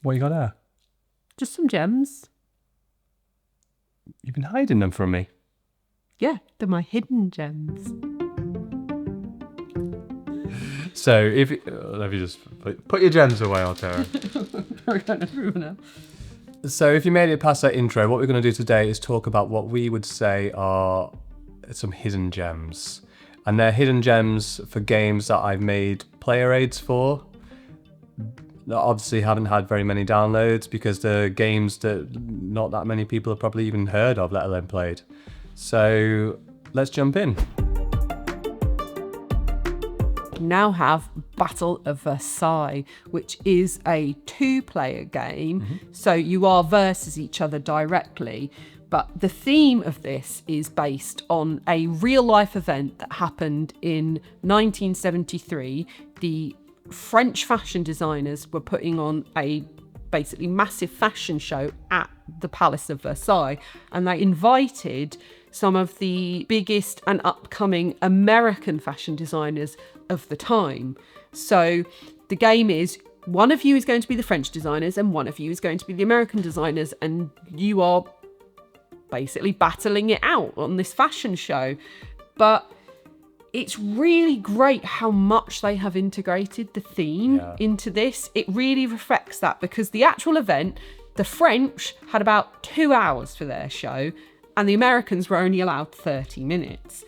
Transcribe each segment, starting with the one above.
What you got there? Just some gems. You've been hiding them from me. Yeah, they're my hidden gems. So if let me just put your gems away, Altera. We're going to ruin it. So if you made it past that intro, what we're going to do today is talk about what we would say are some hidden gems. And they're hidden gems for games that I've made player aids for. That obviously haven't had very many downloads because they're games that not that many people have probably even heard of, let alone played. So let's jump in. We now have Battle of Versailles, which is a 2-player game. Mm-hmm. So you are versus each other directly. But the theme of this is based on a real-life event that happened in 1973. The French fashion designers were putting on a basically massive fashion show at the Palace of Versailles, and they invited some of the biggest and upcoming American fashion designers of the time. So the game is, one of you is going to be the French designers and one of you is going to be the American designers, and you are basically battling it out on this fashion show. But it's really great how much they have integrated the theme into this. It really reflects that, because the actual event, the French had about 2 hours for their show and the Americans were only allowed 30 minutes.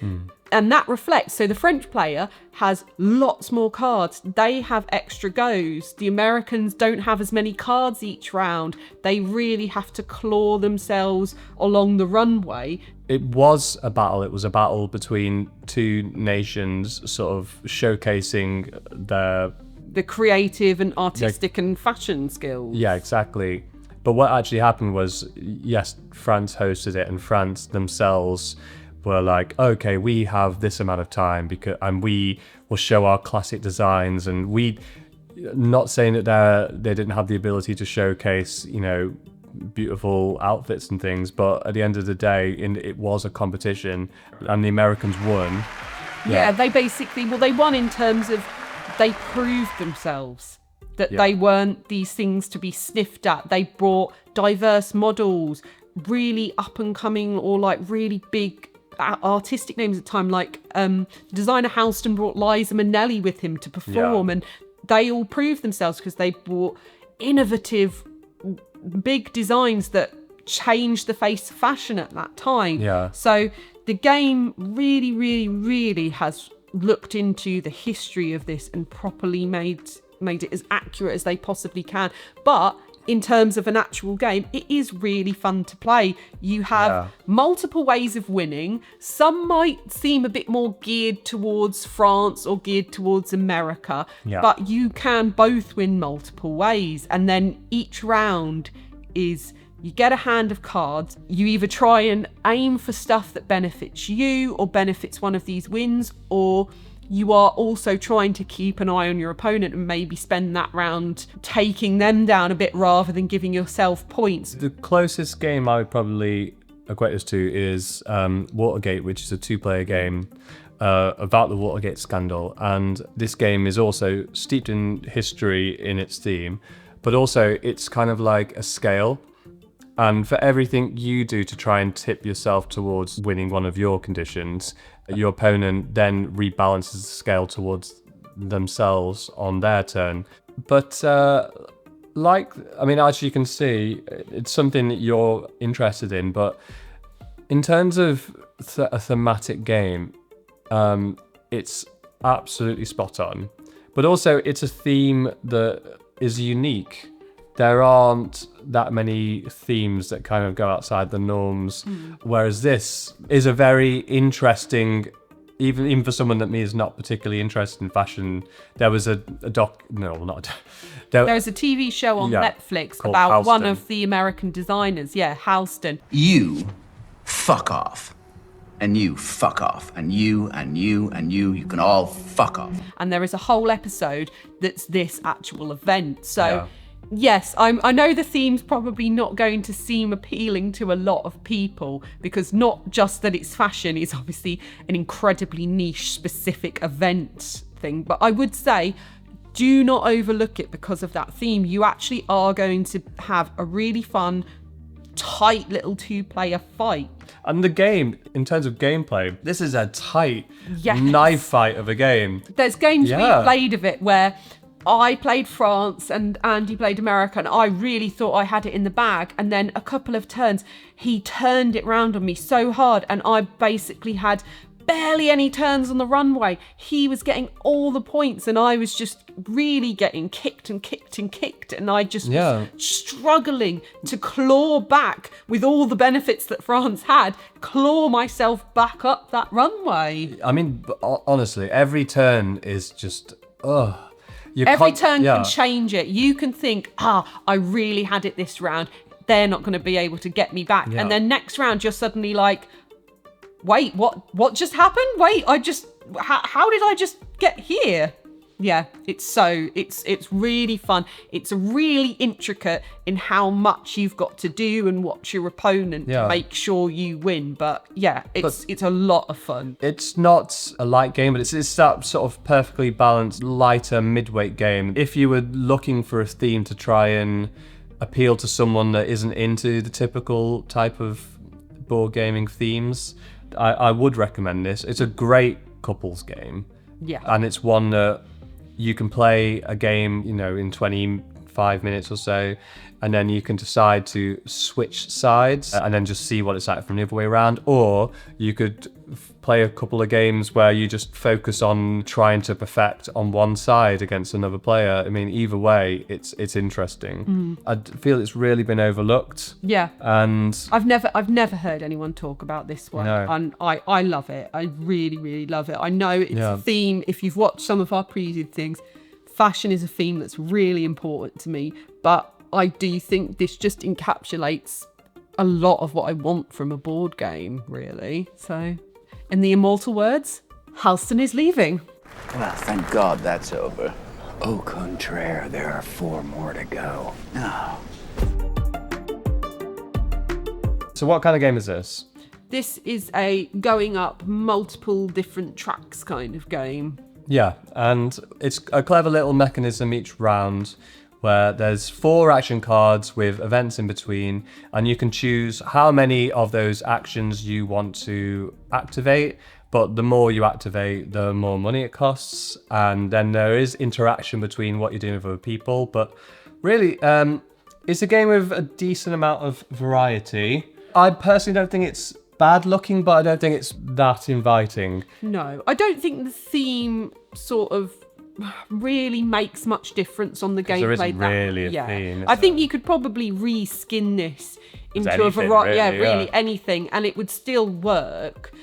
And that reflects, so the French player has lots more cards. They have extra goes. The Americans don't have as many cards each round. They really have to claw themselves along the runway. It was a battle. It was a battle between two nations, sort of showcasing the creative and artistic and fashion skills. Yeah, exactly. But what actually happened was, yes, France hosted it, and France themselves were like, okay, we have this amount of time and we will show our classic designs, and we, not saying that they didn't have the ability to showcase, beautiful outfits and things, but at the end of the day, it was a competition, and the Americans won. Yeah, they basically, they won in terms of they proved themselves. That they weren't these things to be sniffed at. They brought diverse models, really up and coming or like really big artistic names at the time. Like designer Houston brought Liza Minnelli with him to perform, and they all proved themselves because they brought innovative, big designs that changed the face of fashion at that time. Yeah. So the game really, really, really has looked into the history of this and properly made it as accurate as they possibly can. But in terms of an actual game, it is really fun to play. You have multiple ways of winning. Some might seem a bit more geared towards France or geared towards America, but you can both win multiple ways. And then each round is, you get a hand of cards. You either try and aim for stuff that benefits you or benefits one of these wins, or you are also trying to keep an eye on your opponent and maybe spend that round taking them down a bit rather than giving yourself points. The closest game I would probably equate this to is Watergate, which is a 2-player game about the Watergate scandal. And this game is also steeped in history in its theme, but also it's kind of like a scale. And for everything you do to try and tip yourself towards winning one of your conditions, your opponent then rebalances the scale towards themselves on their turn. But as you can see, it's something that you're interested in. But in terms of a thematic game, it's absolutely spot on. But also, it's a theme that is unique. There aren't that many themes that kind of go outside the norms, whereas this is a very interesting, even for someone that me is not particularly interested in fashion. There was there was a TV show on Netflix about Houston. One of the American designers, Houston. You fuck off. And you fuck off. And you can all fuck off. And there is a whole episode that's this actual event. So yes, I know the theme's probably not going to seem appealing to a lot of people, because not just that it's fashion, it's obviously an incredibly niche, specific event thing. But I would say, do not overlook it because of that theme. You actually are going to have a really fun, tight little 2-player fight. And the game, in terms of gameplay, this is a tight Yes. knife fight of a game. There's games Yeah. we played of it where I played France and Andy played America, and I really thought I had it in the bag. And then a couple of turns, he turned it round on me so hard, and I basically had barely any turns on the runway. He was getting all the points, and I was just really getting kicked and kicked and kicked, and I just was struggling to claw back with all the benefits that France had, claw myself back up that runway. I mean, honestly, every turn is just, Every turn can change it. You can think, I really had it this round. They're not going to be able to get me back. Yeah. And then next round, you're suddenly like, wait, what just happened? Wait, how did I just get here? Yeah, it's really fun. It's really intricate in how much you've got to do and watch your opponent to make sure you win. But yeah, it's a lot of fun. It's not a light game, but it's that sort of perfectly balanced, lighter midweight game. If you were looking for a theme to try and appeal to someone that isn't into the typical type of board gaming themes, I would recommend this. It's a great couples game. Yeah. And it's one that you can play a game, in 25 minutes or so, and then you can decide to switch sides and then just see what it's like from the other way around. Or you could play a couple of games where you just focus on trying to perfect on one side against another player. I mean, either way, it's interesting. I feel it's really been overlooked. Yeah. And I've never heard anyone talk about this one. No. And I love it. I really, really love it. I know it's a theme. If you've watched some of our previous things, fashion is a theme that's really important to me. But I do think this just encapsulates a lot of what I want from a board game, really. So, in the immortal words, Halston is leaving. Well, thank God that's over. Au contraire, there are 4 more to go. No. so what kind of game is this? This is a going up multiple different tracks kind of game. Yeah, and it's a clever little mechanism each round where there's 4 action cards with events in between, and you can choose how many of those actions you want to activate. But the more you activate, the more money it costs, and then there is interaction between what you're doing with other people. But really, it's a game with a decent amount of variety. I personally don't think it's bad looking, but I don't think it's that inviting. No, I don't think the theme sort of really makes much difference on the gameplay. There isn't really a theme. I think you could probably reskin this into anything, a variety, really, anything, and it would still work.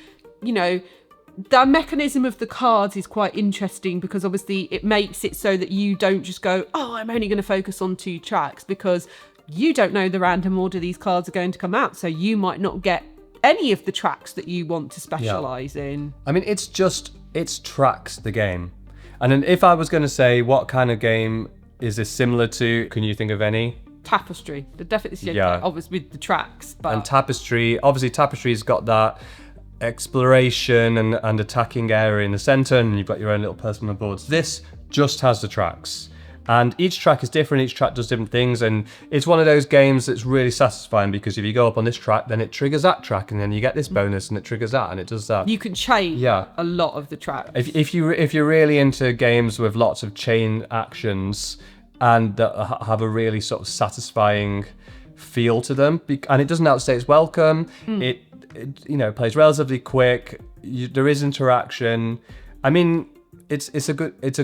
The mechanism of the cards is quite interesting because obviously it makes it so that you don't just go, I'm only going to focus on 2 tracks, because you don't know the random order these cards are going to come out, so you might not get any of the tracks that you want to specialise in. I mean, it's tracks, the game. And then if I was going to say what kind of game is this similar to, can you think of any? Tapestry. The definitely, obviously with the tracks. But And Tapestry's got that exploration and attacking area in the center, and you've got your own little personal boards. This just has the tracks. And each track is different, each track does different things, and it's one of those games that's really satisfying because if you go up on this track, then it triggers that track, and then you get this bonus, and it triggers that, and it does that. You can chain a lot of the tracks. If you're really into games with lots of chain actions and that have a really sort of satisfying feel to them, and it doesn't outstay its welcome, it plays relatively quick, there is interaction. I mean, it's a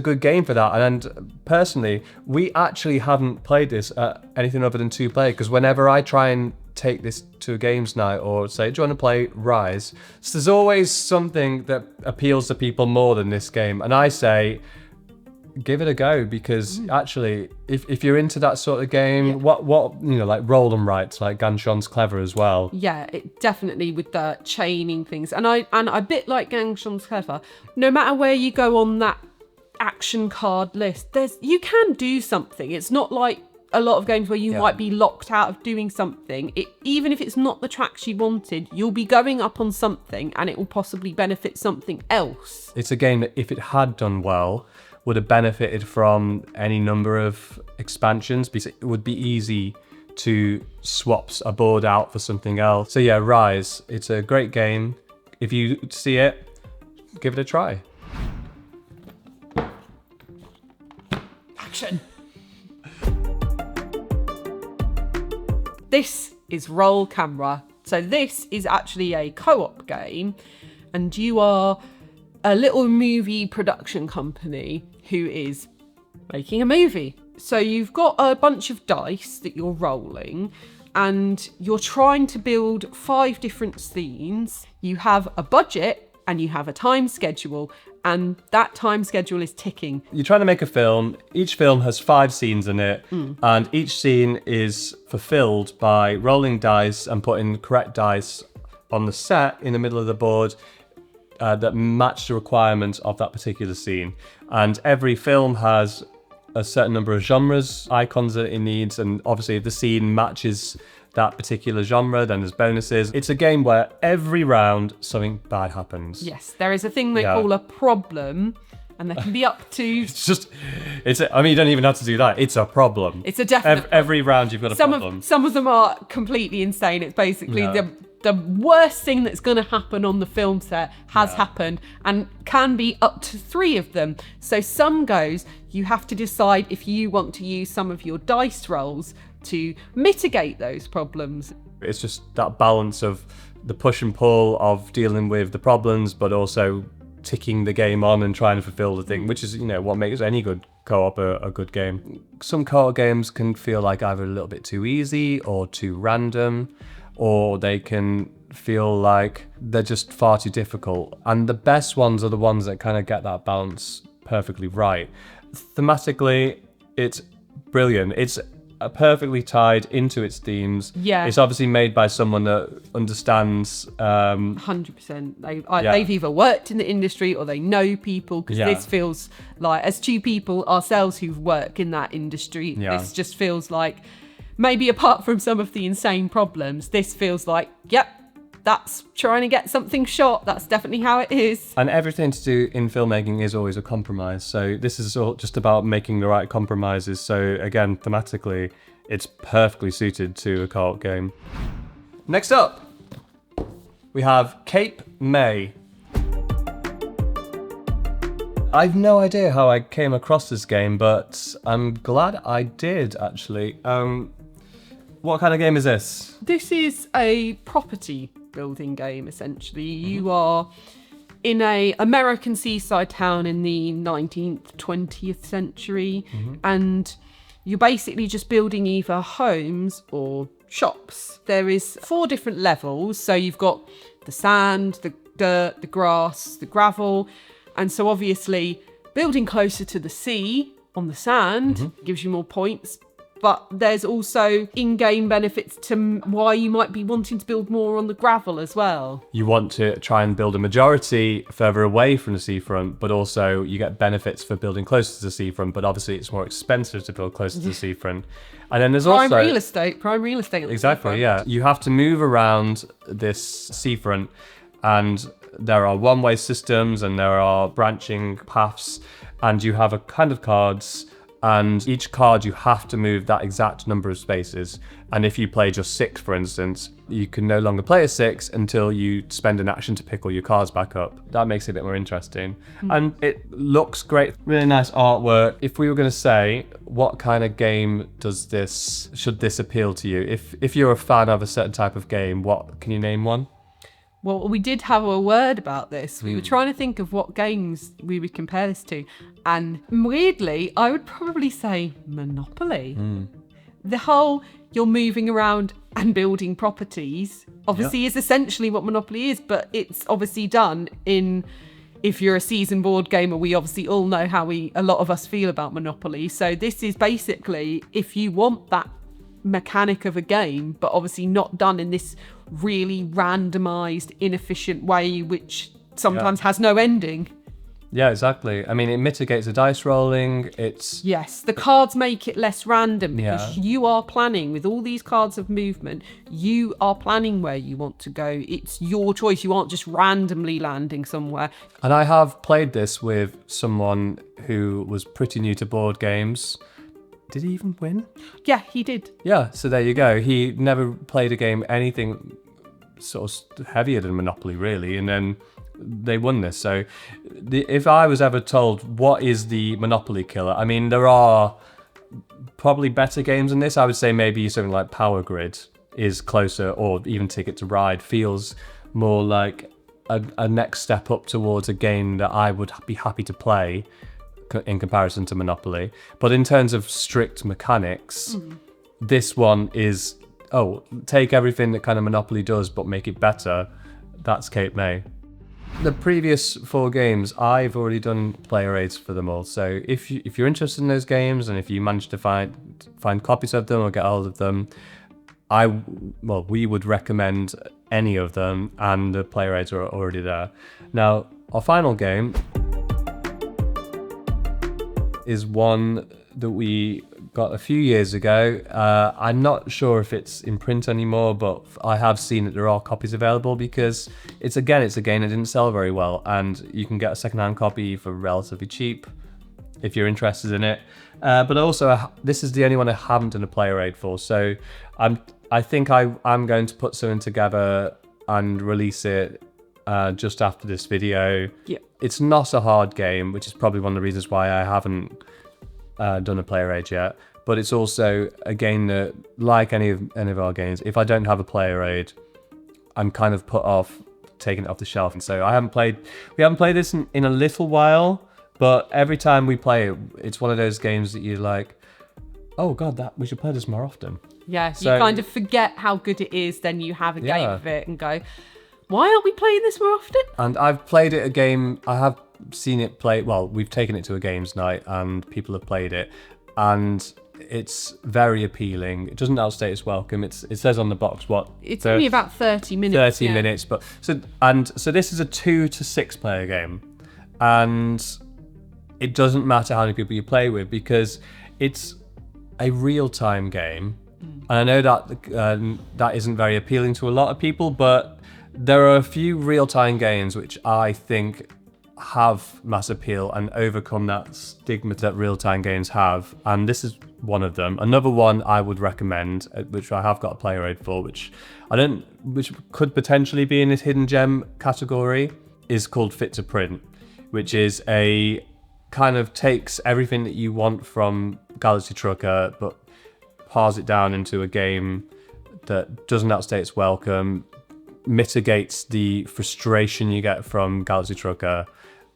good game for that. And personally, we actually haven't played this at anything other than 2-player, because whenever I try and take this to a games night or say, do you want to play Rise? So there's always something that appeals to people more than this game. And I say, give it a go, because actually, if you're into that sort of game, what like roll and writes, like Ganshon's clever as well. Yeah, it definitely with the chaining things, and a bit like Ganshon's clever. No matter where you go on that action card list, you can do something. It's not like a lot of games where you might be locked out of doing something, even if it's not the tracks you wanted, you'll be going up on something and it will possibly benefit something else. It's a game that, if it had done well, would have benefited from any number of expansions, because it would be easy to swap a board out for something else. So yeah, Rise, it's a great game. If you see it, give it a try. Action! This is Roll Camera. So this is actually a co-op game, and you are a little movie production company who is making a movie. So you've got a bunch of dice that you're rolling, and you're trying to build 5 different scenes. You have a budget and you have a time schedule, and that time schedule is ticking. You're trying to make a film. Each film has 5 scenes in it, and each scene is fulfilled by rolling dice and putting correct dice on the set in the middle of the board that match the requirements of that particular scene. And every film has a certain number of genres, icons that it needs, and obviously if the scene matches that particular genre, then there's bonuses. It's a game where every round something bad happens. Yes, there is a thing they call a problem, and there can be up to... You don't even have to do that. It's a problem. It's a definite... Every round you've got a problem. Some of them are completely insane. It's basically the worst thing that's going to happen on the film set has happened, and can be up to 3 of them. So some goes, you have to decide if you want to use some of your dice rolls to mitigate those problems. It's just that balance of the push and pull of dealing with the problems, but also ticking the game on and trying to fulfill the thing, which is, what makes any good co-op a good game. Some co-op games can feel like either a little bit too easy or too random, or they can feel like they're just far too difficult. And the best ones are the ones that kind of get that balance perfectly right. Thematically, it's brilliant. It's perfectly tied into its themes. Yeah. It's obviously made by someone that understands... 100%. They've either worked in the industry or they know people, because this feels like, as 2 people ourselves who've worked in that industry, this just feels like, maybe apart from some of the insane problems, this feels like, that's trying to get something shot. That's definitely how it is. And everything to do in filmmaking is always a compromise. So this is all just about making the right compromises. So again, thematically, it's perfectly suited to a co-op game. Next up, we have Cape May. I've no idea how I came across this game, but I'm glad I did, actually. What kind of game is this? This is a property building game, essentially. You are in a American seaside town in the 19th, 20th century, and you're basically just building either homes or shops. There is 4 different levels. So you've got the sand, the dirt, the grass, the gravel. And so obviously building closer to the sea on the sand gives you more points. But there's also in-game benefits to why you might be wanting to build more on the gravel as well. You want to try and build a majority further away from the seafront, but also you get benefits for building closer to the seafront, but obviously it's more expensive to build closer to the seafront. And then there's Prime also... Prime real estate. Exactly, yeah. You have to move around this seafront, and there are one-way systems and there are branching paths, and you have a kind of cards, and each card you have to move that exact number of spaces. And if you play just 6, for instance, you can no longer play a 6 until you spend an action to pick all your cards back up. That makes it a bit more interesting. And it looks great, really nice artwork. If we were going to say, what kind of game should this appeal to you? If you're a fan of a certain type of game, what can you name one? Well, we did have a word about this. We were trying to think of what games we would compare this to. And weirdly, I would probably say Monopoly. The whole you're moving around and building properties obviously is essentially what Monopoly is, but it's obviously done in... If you're a seasoned board gamer, we obviously all know how a lot of us feel about Monopoly. So this is basically, if you want that mechanic of a game, but obviously not done in this really randomized, inefficient way, which sometimes has no ending. Yeah, exactly. I mean, it mitigates the dice rolling. It's Yes, the cards make it less random because Yeah. you are planning with all these cards of movement. You are planning where you want to go. It's your choice. You aren't just randomly landing somewhere. And I have played this with someone who was pretty new to board games. Did he even win? Yeah, he did. Yeah, so there you go. He never played a game anything sort of heavier than Monopoly, really, and then they won this. So if I was ever told what is the Monopoly killer, I mean, there are probably better games than this. I would say maybe something like Power Grid is closer, or even Ticket to Ride feels more like a next step up towards a game that I would be happy to play in comparison to Monopoly. But in terms of strict mechanics, this one is, take everything that kind of Monopoly does but make it better. That's Cape May. The previous 4 games, I've already done player aids for them all. So if you're interested in those games, and if you manage to find copies of them or get hold of them, we would recommend any of them, and the player aids are already there. Now, our final game is one that we got a few years ago. I'm not sure if it's in print anymore, but I have seen that there are copies available because it's a game that didn't sell very well, and you can get a secondhand copy for relatively cheap if you're interested in it. But also, this is the only one I haven't done a player aid for, so I think I'm going to put something together and release it just after this video. Yeah. It's not a hard game, which is probably one of the reasons why I haven't done a player aid yet. But it's also a game that, like any of our games, if I don't have a player aid, I'm kind of put off taking it off the shelf. And so we haven't played this in a little while, but every time we play it, it's one of those games that you're like, oh god, we should play this more often. Yeah, So- you kind of forget how good it is, then you have a game Yeah. of it and go, why aren't we playing this more often? And I've played it a game, I have seen it play, we've taken it to a games night and people have played it, and it's very appealing. It doesn't outstay its welcome. It says on the box what? It's only about 30 minutes. 30 yeah. minutes, but so this is a 2 to 6 player game, and it doesn't matter how many people you play with because it's a real-time game. And I know that that isn't very appealing to a lot of people, but there are a few real-time games which I think have mass appeal and overcome that stigma that real-time games have, and this is one of them. Another one I would recommend, which I have got a player aid for, which could potentially be in this hidden gem category, is called Fit to Print, which is a kind of takes everything that you want from Galaxy Trucker but pars it down into a game that doesn't outstay its welcome, mitigates the frustration you get from Galaxy Trucker,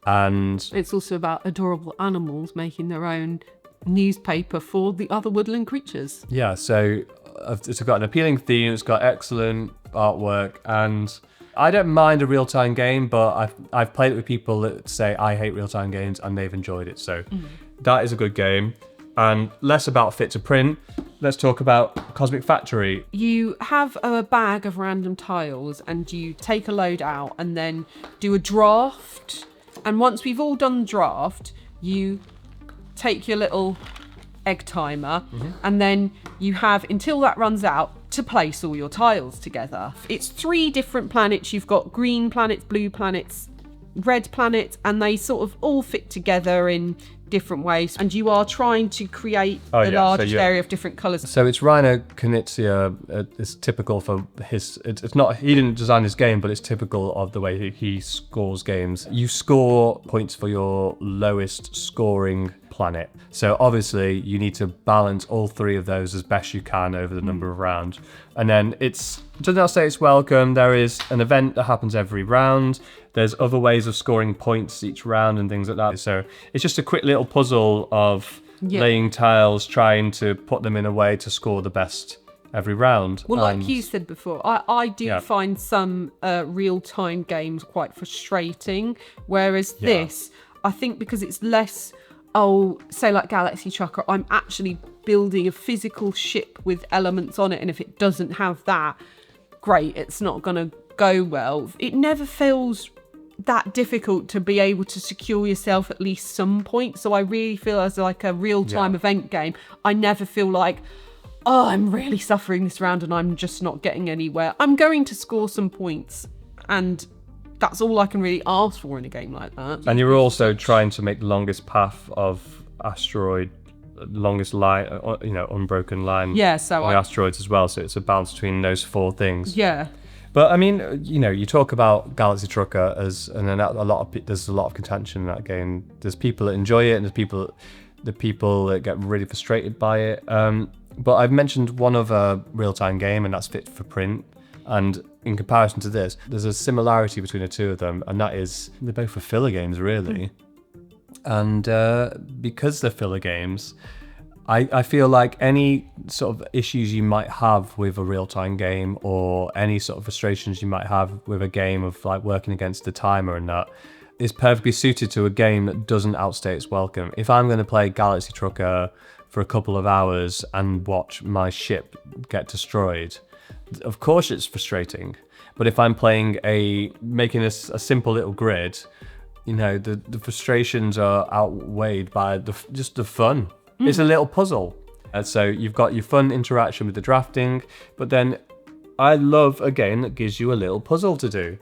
and It's also about adorable animals making their own newspaper for the other woodland creatures. yeah, so it's got an appealing theme, it's got excellent artwork, and I don't mind a real-time game, but I've played it with people that say I hate real-time games and they've enjoyed it, so that is a good game. And less about Fit to Print, let's talk about Cosmic Factory. You have a bag of random tiles and you take a load out and then do a draft. And once we've all done the draft, you take your little egg timer and then you have until that runs out to place all your tiles together. It's 3 different planets. You've got green planets, blue planets, red planets, and they sort of all fit together in different ways, and you are trying to create the largest area of different colours. So it's Rainer Knizia. It's typical for his. It's not. He didn't design this game, but it's typical of the way he scores games. You score points for your lowest scoring planet. So obviously you need to balance all 3 of those as best you can over the number of rounds. And then it does not say it's welcome. There is an event that happens every round. There's other ways of scoring points each round and things like that. So it's just a quick little puzzle of laying tiles, trying to put them in a way to score the best every round. Well, like you said before, I do find some real-time games quite frustrating, whereas this, I think because it's less, say like Galaxy Trucker, I'm actually building a physical ship with elements on it, and if it doesn't have that, great, it's not going to go well. It never feels that difficult to be able to secure yourself at least some points. So I really feel as like a real-time event game, I never feel like, oh, I'm really suffering this round and I'm just not getting anywhere. I'm going to score some points, and that's all I can really ask for in a game like that. And you're also trying to make the longest path of asteroid, longest line, unbroken line. Yeah, so on asteroids as well. So it's a balance between those 4 things. Yeah. But I mean, you talk about Galaxy Trucker there's a lot of contention in that game. There's people that enjoy it, and there's the people that get really frustrated by it. But I've mentioned one other real-time game, and that's Fit for Print. And in comparison to this, there's a similarity between the two of them, and that is they're both filler games, really. And because they're filler games, I feel like any sort of issues you might have with a real-time game, or any sort of frustrations you might have with a game of like working against the timer and that, is perfectly suited to a game that doesn't outstay its welcome. If I'm going to play Galaxy Trucker for a couple of hours and watch my ship get destroyed, of course it's frustrating. But if I'm making a simple little grid, the frustrations are outweighed by just the fun. It's a little puzzle. And so you've got your fun interaction with the drafting, but then I love a game that gives you a little puzzle to do.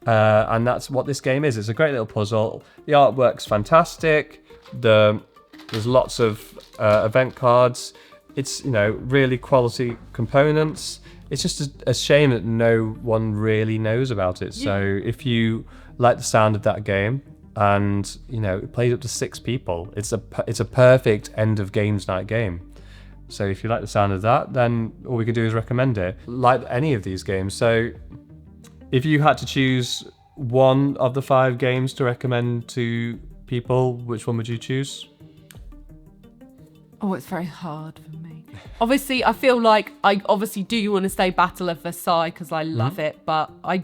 And that's what this game is. It's a great little puzzle. The artwork's fantastic. There's lots of event cards. It's, really quality components. It's just a shame that no one really knows about it. So if you like the sound of that game, and it plays up to 6 people, it's a perfect end of games night game. So if you like the sound of that, then all we can do is recommend it, like any of these games. So if you had to choose one of the 5 games to recommend to people, which one would you choose? Oh, it's very hard for me. Obviously, I feel like I obviously do want to say Battle of Versailles because I love it, but I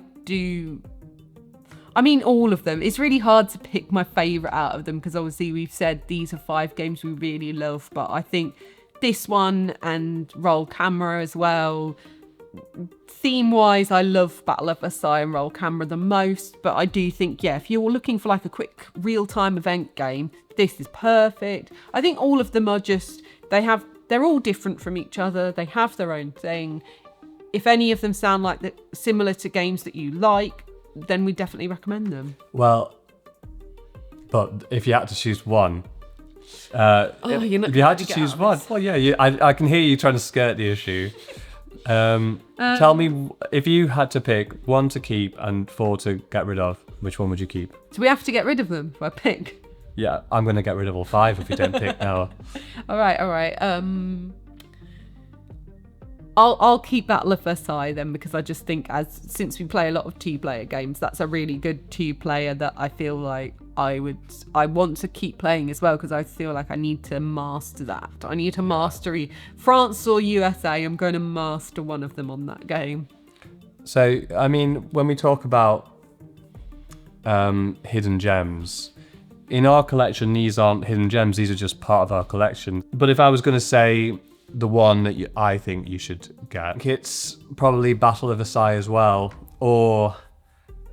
mean, all of them. It's really hard to pick my favourite out of them because obviously we've said these are 5 games we really love, but I think this one and Roll Camera as well. Theme-wise, I love Battle of Versailles and Roll Camera the most, but I do think, if you're looking for like a quick real-time event game, this is perfect. I think all of them are just, they're all different from each other. They have their own thing. If any of them sound like similar to games that you like, then we definitely recommend them. Well, but if you had to choose one, if you had to choose one, well, I can hear you trying to skirt the issue. Tell me, if you had to pick 1 to keep and 4 to get rid of, which one would you keep? So we have to get rid of them if I pick? Yeah, I'm going to get rid of all 5 if you don't pick now. All right. I'll keep Battle of Versailles then, because I just think since we play a lot of 2-player games, that's a really good 2-player that I feel like I want to keep playing as well, because I feel like I need to master that. I need to master France or USA. I'm going to master one of them on that game. So, I mean, when we talk about hidden gems, in our collection, these aren't hidden gems. These are just part of our collection. But if I was going to say the one that I think you should get, it's probably Battle of Versailles as well, or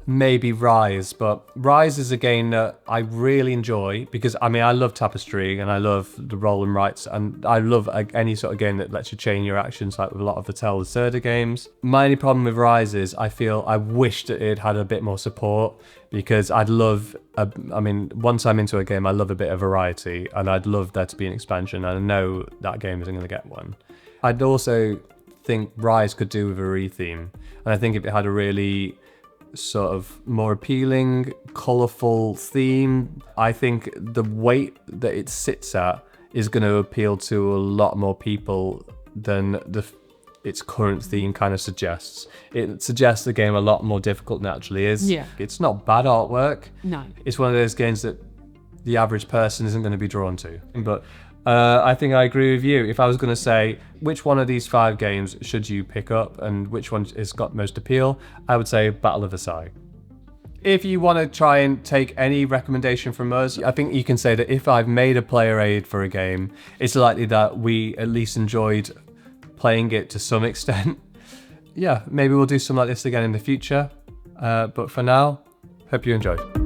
maybe Rise. But Rise is a game that I really enjoy because, I mean, I love Tapestry and I love the roll and writes, and I love any sort of game that lets you chain your actions, like with a lot of the Tel Lacerda games. My only problem with Rise is I wish that it had a bit more support, because I'd love, once I'm into a game, I love a bit of variety, and I'd love there to be an expansion, and I know that game isn't going to get one. I'd also think Rise could do with a retheme, and I think if it had a really sort of more appealing, colourful theme, I think the weight that it sits at is going to appeal to a lot more people than its current theme kind of suggests. It suggests the game a lot more difficult than it actually is. Yeah. It's not bad artwork. No. It's one of those games that the average person isn't going to be drawn to. But I think I agree with you. If I was going to say which one of these 5 games should you pick up and which one has got most appeal, I would say Battle of Versailles. If you want to try and take any recommendation from us, I think you can say that if I've made a player aid for a game, it's likely that we at least enjoyed playing it to some extent. Yeah, maybe we'll do something like this again in the future. But for now, hope Hope you enjoyed.